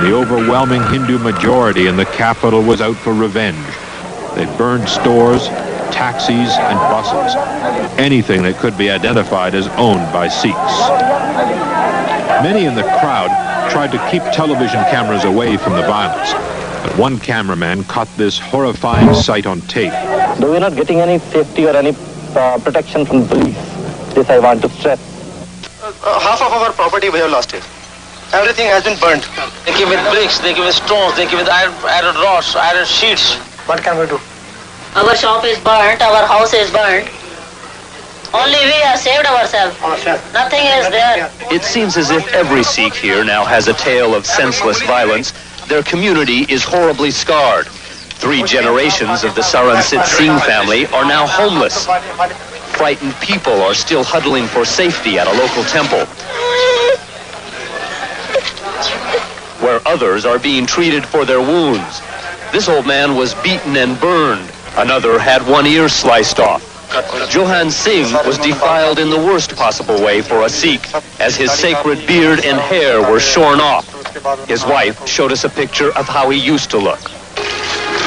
The overwhelming Hindu majority in the capital was out for revenge. They burned stores, taxis, and buses. Anything that could be identified as owned by Sikhs. Many in the crowd tried to keep television cameras away from the violence, but one cameraman caught this horrifying sight on tape. Though we're not getting any safety or any protection from the police, this I want to stress. Half of our property we have lost it. Everything has been burnt. They came with bricks, they came with stones, they came with iron rods, iron sheets. What can we do? Our shop is burnt, our house is burnt. Only we have saved ourselves. Nothing is there. It seems as if every Sikh here now has a tale of senseless violence. Their community is horribly scarred. 3 generations of the Saransit Singh family are now homeless. Frightened people are still huddling for safety at a local temple, where others are being treated for their wounds. This old man was beaten and burned. Another had one ear sliced off. Johan Singh was defiled in the worst possible way for a Sikh, as his sacred beard and hair were shorn off. His wife showed us a picture of how he used to look.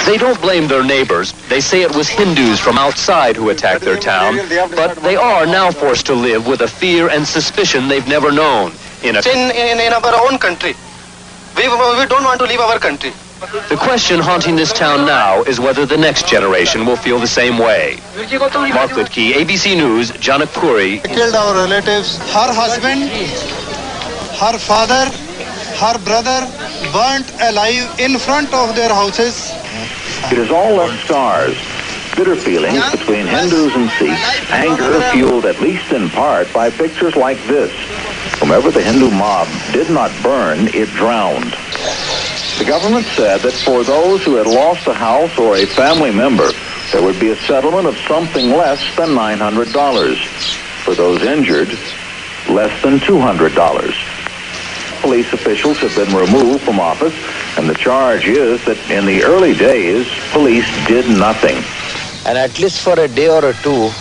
They don't blame their neighbors. They say it was Hindus from outside who attacked their town, but they are now forced to live with a fear and suspicion they've never known. In our own country. We don't want to leave our country. The question haunting this town now is whether the next generation will feel the same way. Mark Litke, ABC News, Janakpuri. They killed our relatives. Her husband, her father, her brother burnt alive in front of their houses. It has all left scars. Bitter feelings between Hindus and Sikhs, anger fueled at least in part by pictures like this. Whomever the Hindu mob did not burn, it drowned. The government said that for those who had lost a house or a family member, there would be a settlement of something less than $900. For those injured, less than $200. Police officials have been removed from office, and the charge is that in the early days, police did nothing. And at least for a day or two,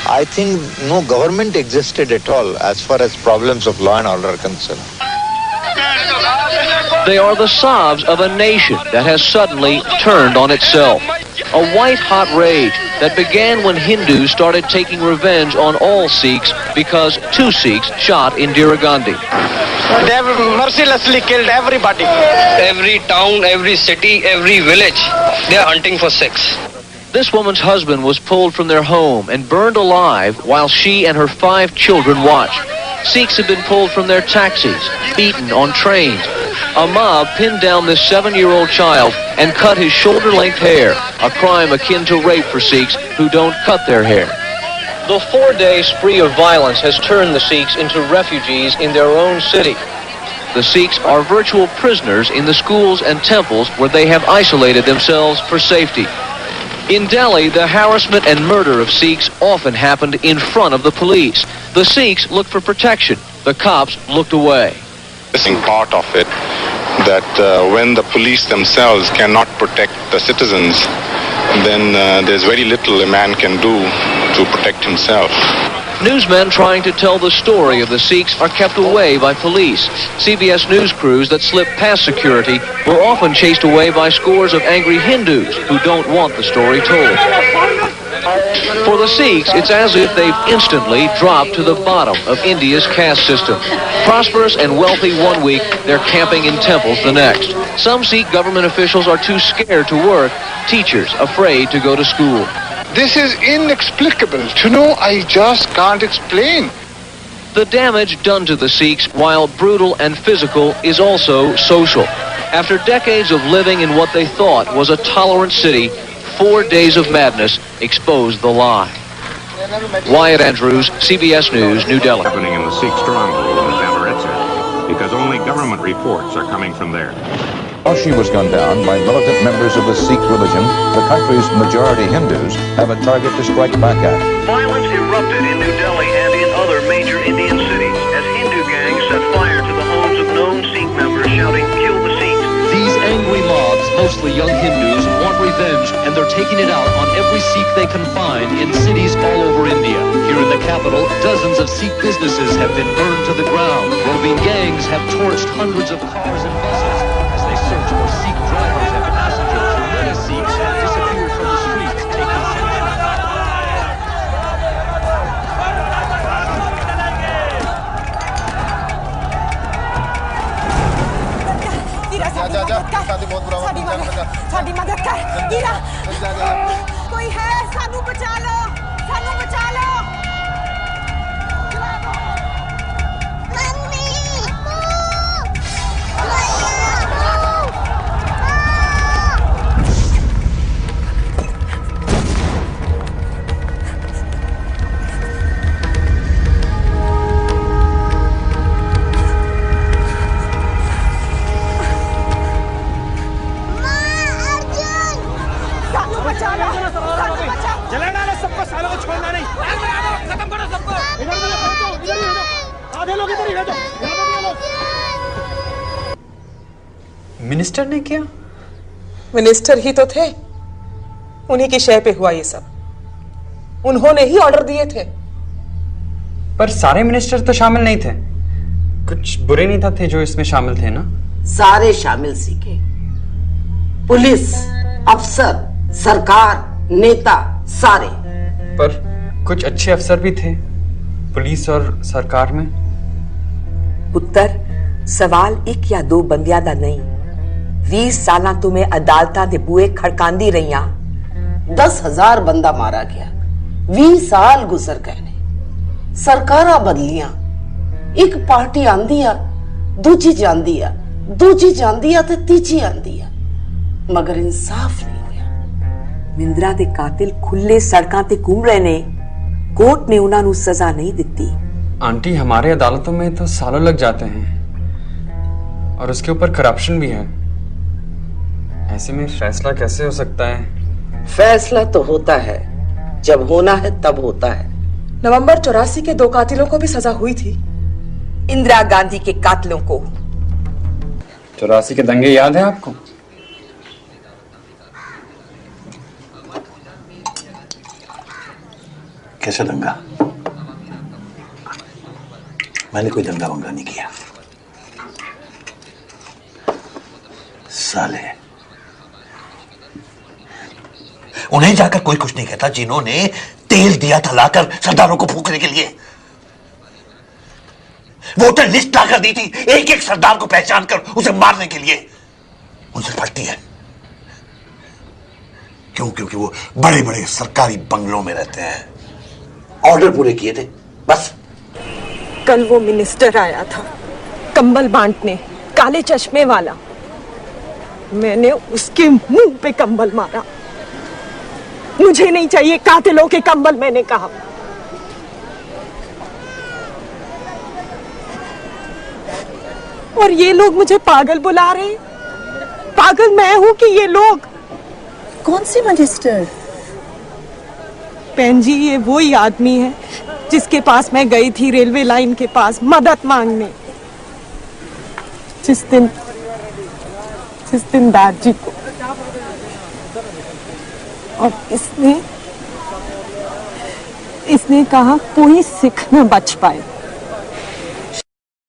I think no government existed at all as far as problems of law and order are concerned. They are the sobs of a nation that has suddenly turned on itself. A white-hot rage that began when Hindus started taking revenge on all Sikhs because 2 Sikhs shot Indira Gandhi. They have mercilessly killed everybody. Every town, every city, every village, they are hunting for Sikhs. This woman's husband was pulled from their home and burned alive while she and her 5 children watched. Sikhs have been pulled from their taxis, beaten on trains. A mob pinned down this 7-year-old child and cut his shoulder-length hair, a crime akin to rape for Sikhs who don't cut their hair. The 4-day spree of violence has turned the Sikhs into refugees in their own city. The Sikhs are virtual prisoners in the schools and temples where they have isolated themselves for safety. In Delhi, the harassment and murder of Sikhs often happened in front of the police. The Sikhs looked for protection. The cops looked away. Missing part of it, that when the police themselves cannot protect the citizens, then there's very little a man can do to protect himself. Newsmen trying to tell the story of the Sikhs are kept away by police. CBS News crews that slip past security were often chased away by scores of angry Hindus who don't want the story told. For the Sikhs, it's as if they've instantly dropped to the bottom of India's caste system. Prosperous and wealthy one week, they're camping in temples the next. Some Sikh government officials are too scared to work, teachers afraid to go to school. This is inexplicable. I just can't explain. The damage done to the Sikhs, while brutal and physical, is also social. After decades of living in what they thought was a tolerant city, 4 days of madness exposed the lie. Wyatt Andrews, CBS News, New Delhi. Happening in the Sikh stronghold in Amaritsa, because only government reports are coming from there. While she was gunned down by militant members of the Sikh religion, the country's majority Hindus have a target to strike back at. Violence erupted in New Delhi and in other major Indian cities as Hindu gangs set fire to the homes of known Sikh members shouting, "Kill the Sikhs." These angry mobs, mostly young Hindus, want revenge, and they're taking it out on every Sikh they can find in cities all over India. Here in the capital, dozens of Sikh businesses have been burned to the ground. Roving gangs have torched hundreds of cars and buses. search for Sikh drivers and passengers. Many Sikhs have disappeared from the streets, taking shelter. साडी मदद कर हीरा कोई है सानू बचा लो minister ने किया? Minister ही तो थे, उन्हीं की शय पे हुआ ये सब। उन्होंने ही ऑर्डर दिए थे। पर सारे मिनिस्टर तो शामिल नहीं थे, कुछ बुरे नेता थे जो इसमें शामिल थे ना? सारे शामिल सीखे, पुलिस, अफसर, सरकार, नेता, सारे। पर कुछ अच्छे अफसर भी थे पुलिस और सरकार में। पुत्र, सवाल एक या दो बंदियां दा नहीं, 20 साल तुम्हें अदालतां दे बूए खड़कांदी रहियां। 10,000 बंदा मारा गया, 20 साल गुजर गए ने, सरकारां बदलियां, एक पार्टी आंदी आ, दूजी जांदी आ, दूजी जांदी आ ते तीजी आंदी आ, मगर इंसाफ नहीं होया। मिंद्रा दे कातिल खुले सड़कां ते घूम रहे ने, कोर्ट ने उन्हां नूं सजा नहीं दित्ती। आंटी, हमारे अदालतों में तो सालों लग जाते हैं और उसके ऊपर करप्शन भी है। ऐसे में फैसला कैसे हो सकता है? फैसला तो होता है, जब होना है तब होता है। नवंबर 84 के 2 कातिलों को भी सजा हुई थी। इंदिरा गांधी के कातिलों को। 84 के दंगे याद है आपको? कैसा दंगा? मैंने कोई दंगा वंगा नहीं किया। साले, उन्हें जाकर कोई कुछ नहीं कहता जिन्होंने तेल दिया था लाकर सरदारों को फूंकने के लिए। वोटर लिस्ट लाकर दी थी एक एक सरदार को पहचान कर उसे मारने के लिए। उनसे फटती है क्यों? क्योंकि वो बड़े बड़े सरकारी बंगलों में रहते हैं। ऑर्डर पूरे किए थे बस। कल वो मिनिस्टर आया था कंबल बांटने, काले चश्मे वाला। मैंने उसके मुंह पे कंबल मारा। मुझे नहीं चाहिए कातिलों के कंबल, मैंने कहा। और ये लोग मुझे पागल बुला रहे हैं। पागल मैं हूं कि ये लोग? कौन सी मिनिस्टर? बहन जी, ये वही आदमी है जिसके पास मैं गई थी रेलवे लाइन के पास मदद मांगने, जिस दिन दादी को। और इसने कहा कोई सिख न बच पाए।